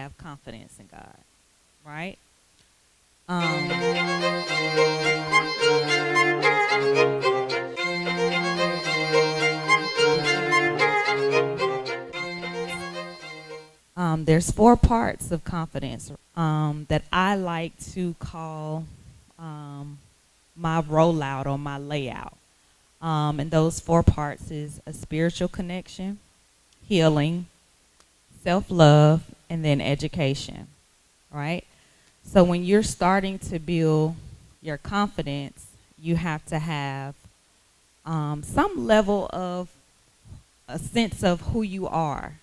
have confidence in God, right? Um, there's four parts of confidence that I like to call um, my rollout or my layout. And those four parts is a spiritual connection, healing, self-love, and then education, right? So when you're starting to build your confidence, you have to have some level of a sense of who you are,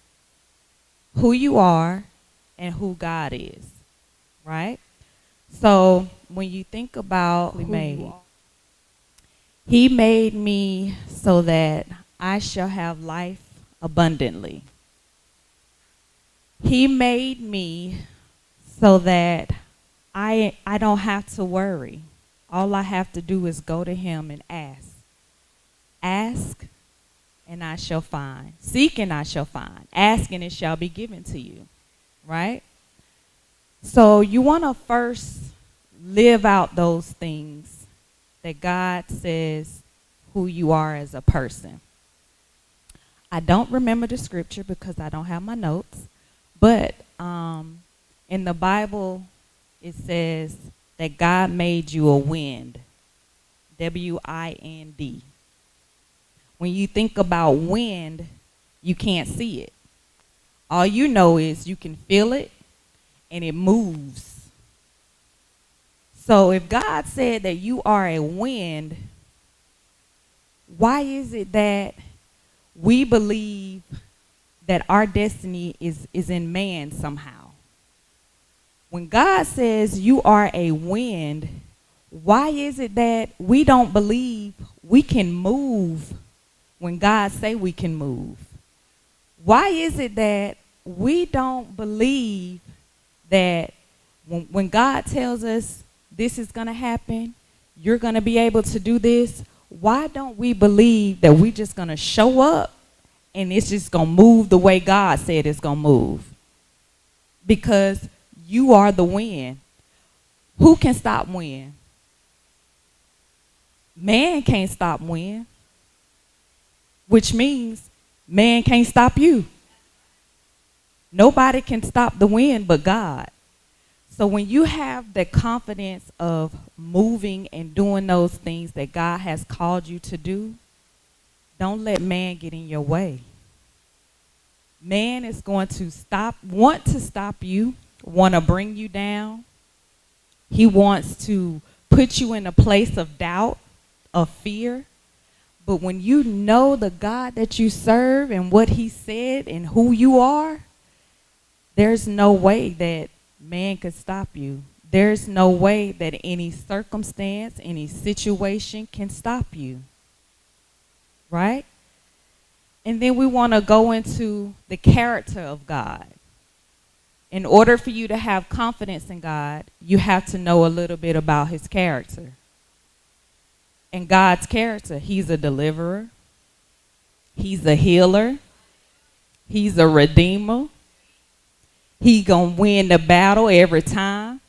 and who God is, right? So when you think about who you are, He made me so that I shall have life abundantly. He made me so that I don't have to worry. All I have to do is go to Him and ask. Ask and I shall find. Seek and I shall find. Ask and it shall be given to you, right? So you want to first live out those things that God says who you are as a person. I don't remember the scripture because I don't have my notes, but in the Bible it says that God made you a wind, W-I-N-D. When you think about wind, you can't see it. All you know is you can feel it and it moves. So if God said that you are a wind, why is it that we believe that our destiny is in man somehow? When God says you are a wind, why is it that we don't believe we can move when God say we can move? Why is it that we don't believe that when God tells us this is going to happen, you're going to be able to do this, why don't we believe that we're just going to show up and it's just going to move the way God said it's going to move? Because you are the wind. Who can stop wind? Man can't stop wind, which means man can't stop you. Nobody can stop the wind but God. So when you have the confidence of moving and doing those things that God has called you to do, don't let man get in your way. Man is going to want to stop you, want to bring you down. He wants to put you in a place of doubt, of fear. But when you know the God that you serve and what He said and who you are, there's no way that man could stop you. There's no way that any circumstance, any situation can stop you. Right? And then we want to go into the character of God. In order for you to have confidence in God, you have to know a little bit about His character. And God's character, He's a deliverer. He's a healer. He's a redeemer. He's going to win the battle every time.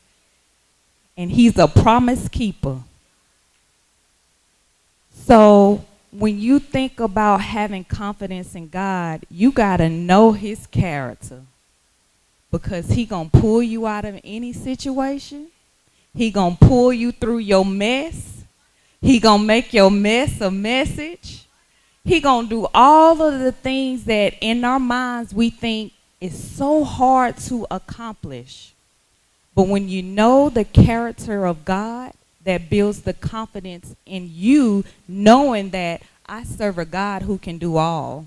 And He's a promise keeper. So when you think about having confidence in God, you got to know His character. Because He's going to pull you out of any situation. He's going to pull you through your mess. He's going to make your mess a message. He's going to do all of the things that in our minds we think is so hard to accomplish. But when you know the character of God, that builds the confidence in you, knowing that I serve a God who can do all.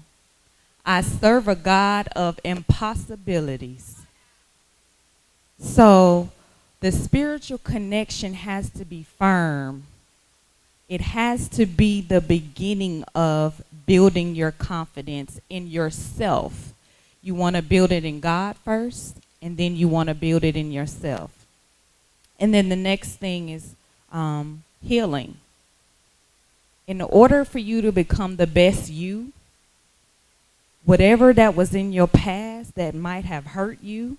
I serve a God of impossibilities. So the spiritual connection has to be firm. It has to be the beginning of building your confidence in yourself. You want to build it in God first, and then you want to build it in yourself. And then the next thing is healing. In order for you to become the best you, whatever that was in your past that might have hurt you,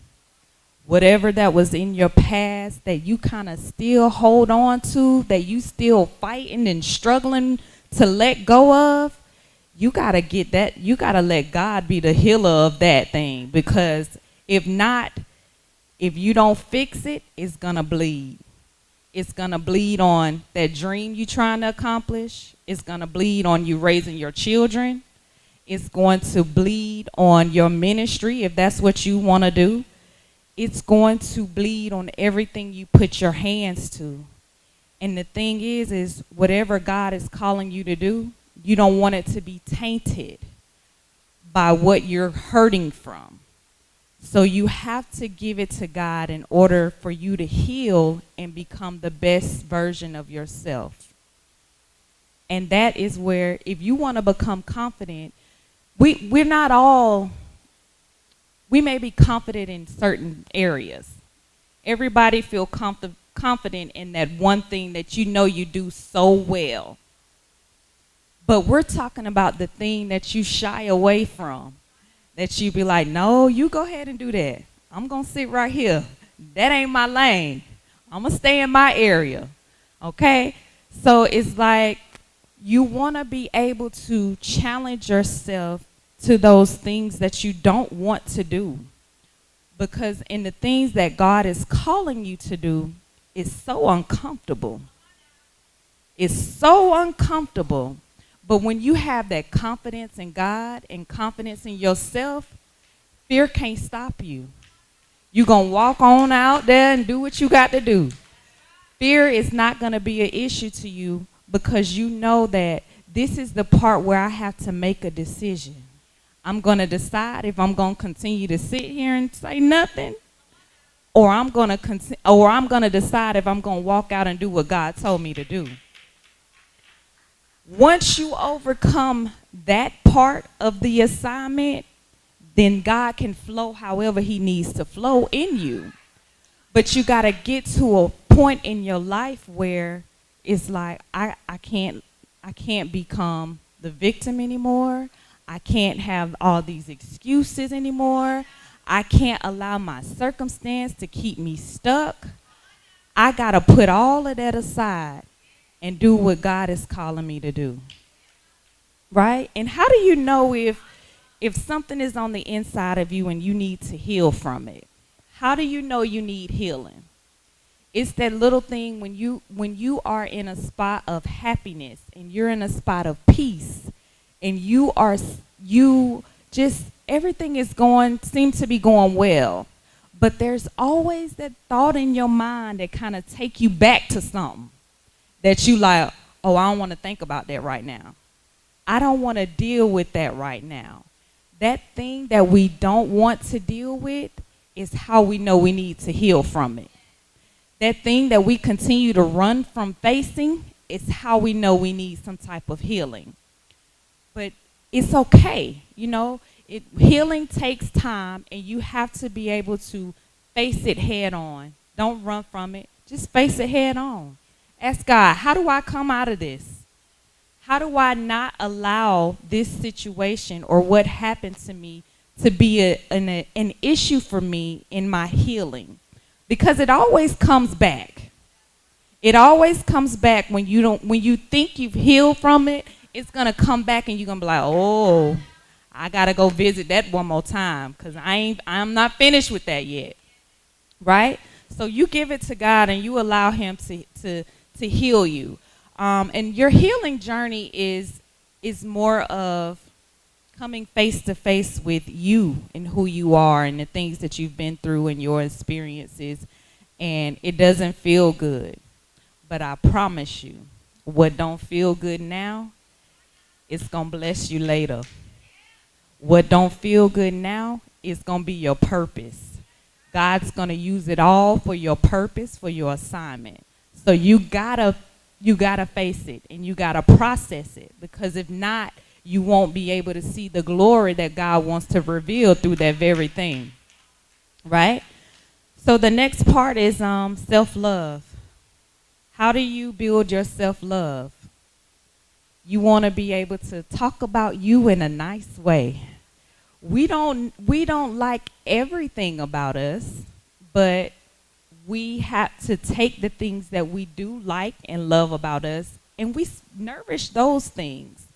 whatever that was in your past that you kind of still hold on to, that you still fighting and struggling to let go of, you got to get that. You got to let God be the healer of that thing, because if not, if you don't fix it, it's going to bleed. It's going to bleed on that dream you're trying to accomplish. It's going to bleed on you raising your children. It's going to bleed on your ministry if that's what you want to do. It's going to bleed on everything you put your hands to. And the thing is whatever God is calling you to do, you don't want it to be tainted by what you're hurting from. So you have to give it to God in order for you to heal and become the best version of yourself. And that is where, if you want to become confident, we're not all, we may be confident in certain areas. Everybody feel confident in that one thing that you know you do so well. But we're talking about the thing that you shy away from, that you be like, no, you go ahead and do that. I'm going to sit right here. That ain't my lane. I'm going to stay in my area. Okay? So it's like you want to be able to challenge yourself to those things that you don't want to do. Because in the things that God is calling you to do, it's so uncomfortable. It's so uncomfortable. But when you have that confidence in God and confidence in yourself, fear can't stop you. You're going to walk on out there and do what you got to do. Fear is not going to be an issue to you, because you know that this is the part where I have to make a decision. I'm going to decide if I'm going to continue to sit here and say nothing, or I'm going to decide if I'm going to walk out and do what God told me to do. Once you overcome that part of the assignment, then God can flow however he needs to flow in you. But you got to get to a point in your life where it's like, I can't become the victim anymore. I can't have all these excuses anymore. I can't allow my circumstance to keep me stuck. I got to put all of that aside and do what God is calling me to do. Right? And how do you know if something is on the inside of you and you need to heal from it? How do you know you need healing? It's that little thing when you are in a spot of happiness and you're in a spot of peace, and everything seems to be going well. But there's always that thought in your mind that kind of take you back to something that you like, oh, I don't want to think about that right now. I don't want to deal with that right now. That thing that we don't want to deal with is how we know we need to heal from it. That thing that we continue to run from facing is how we know we need some type of healing. But it's okay, healing takes time, and you have to be able to face it head on. Don't run from it. Just face it head on. Ask God, how do I come out of this? How do I not allow this situation or what happened to me to be an issue for me in my healing? Because it always comes back. It always comes back when you think you've healed from it. It's going to come back and you're going to be like, oh, I got to go visit that one more time, because I'm not finished with that yet. Right? So you give it to God and you allow him to heal you. And your healing journey is more of coming face to face with you and who you are and the things that you've been through and your experiences. And it doesn't feel good. But I promise you, what don't feel good now, it's going to bless you later. What don't feel good now is going to be your purpose. God's going to use it all for your purpose, for your assignment. So you gotta face it, and you gotta process it, because if not, you won't be able to see the glory that God wants to reveal through that very thing. Right? So the next part is self-love. How do you build your self-love? You want to be able to talk about you in a nice way. We don't like everything about us, but we have to take the things that we do like and love about us, and we nourish those things.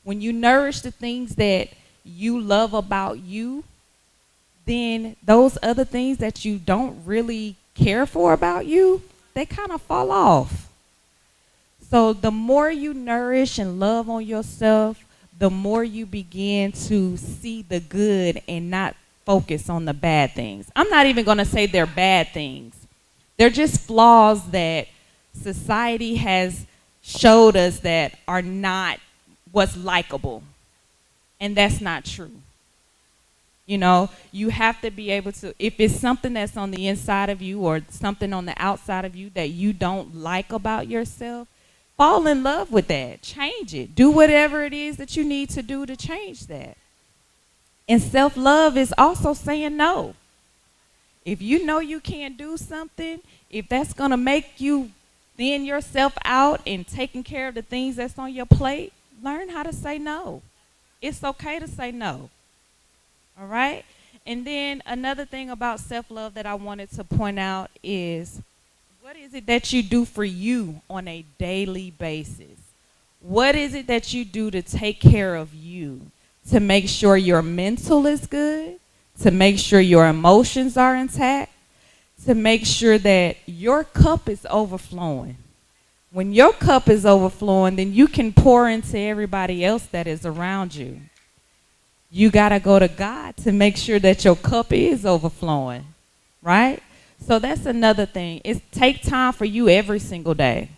When you nourish the things that you love about you, then those other things that you don't really care for about you, they kind of fall off. So the more you nourish and love on yourself, the more you begin to see the good and not focus on the bad things. I'm not even going to say they're bad things. They're just flaws that society has showed us that are not what's likable. And that's not true. You know, you have to be able to, if it's something that's on the inside of you or something on the outside of you that you don't like about yourself, fall in love with that. Change it. Do whatever it is that you need to do to change that. And self-love is also saying no. If you know you can't do something, if that's going to make you thin yourself out and taking care of the things that's on your plate, learn how to say no. It's okay to say no. All right? And then another thing about self-love that I wanted to point out is, what is it that you do for you on a daily basis? What is it that you do to take care of you, to make sure your mental is good, to make sure your emotions are intact, to make sure that your cup is overflowing? When your cup is overflowing, then you can pour into everybody else that is around you. You got to go to God to make sure that your cup is overflowing, right? So that's another thing. It's take time for you every single day.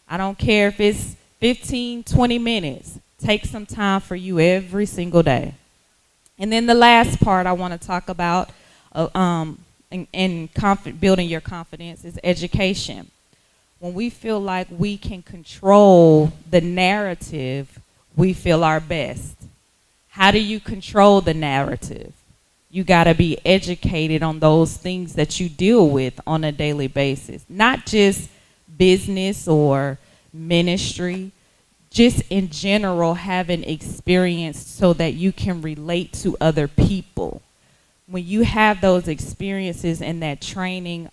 I don't care if it's 15, 20 minutes. Take some time for you every single day. And then the last part I want to talk about in building your confidence is education. When we feel like we can control the narrative, we feel our best. How do you control the narrative? You got to be educated on those things that you deal with on a daily basis. Not just business or ministry, just in general having experience so that you can relate to other people. When you have those experiences and that training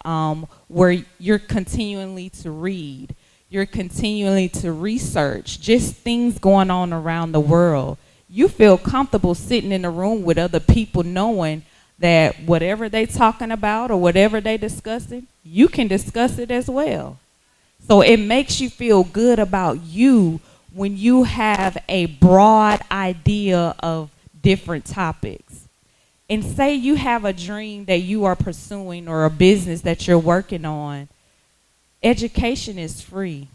where you're continually to read, you're continually to research, just things going on around the world, you feel comfortable sitting in a room with other people knowing that whatever they talking about or whatever they discussing, you can discuss it as well. So it makes you feel good about you when you have a broad idea of different topics. And say you have a dream that you are pursuing or a business that you're working on, education is free.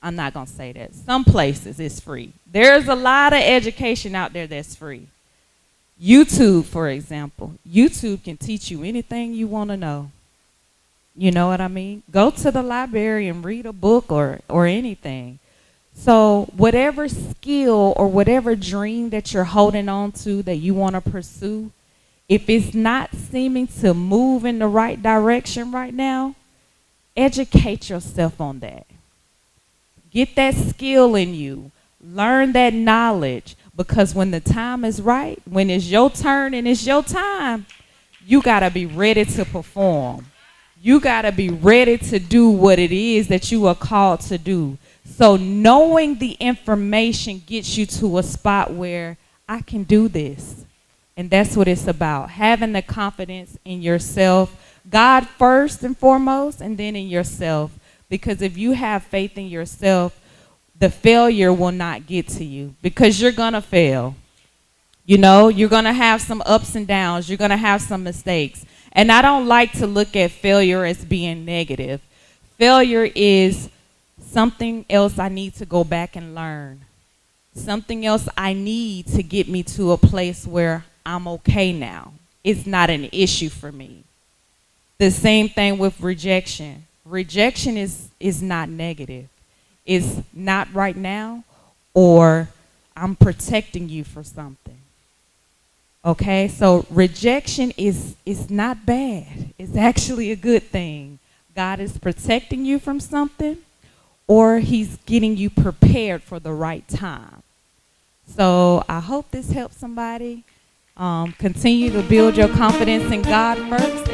I'm not going to say that. Some places it's free. There's a lot of education out there that's free. YouTube, for example. YouTube can teach you anything you want to know. You know what I mean? Go to the library and read a book or anything. So whatever skill or whatever dream that you're holding on to that you want to pursue, if it's not seeming to move in the right direction right now, educate yourself on that. Get that skill in you. Learn that knowledge, because when the time is right, when it's your turn and it's your time, you got to be ready to perform. You got to be ready to do what it is that you are called to do. So knowing the information gets you to a spot where I can do this. And that's what it's about. Having the confidence in yourself, God first and foremost, and then in yourself. Because if you have faith in yourself, the failure will not get to you, because you're going to fail. You know, you're going to have some ups and downs. You're going to have some mistakes. And I don't like to look at failure as being negative. Failure is something else I need to go back and learn. Something else I need to get me to a place where I'm okay now. It's not an issue for me. The same thing with rejection. Rejection is not negative. It's not right now, or I'm protecting you for something. Okay, so rejection is not bad. It's actually a good thing. God is protecting you from something, or he's getting you prepared for the right time. So I hope this helps somebody. Continue to build your confidence in God first,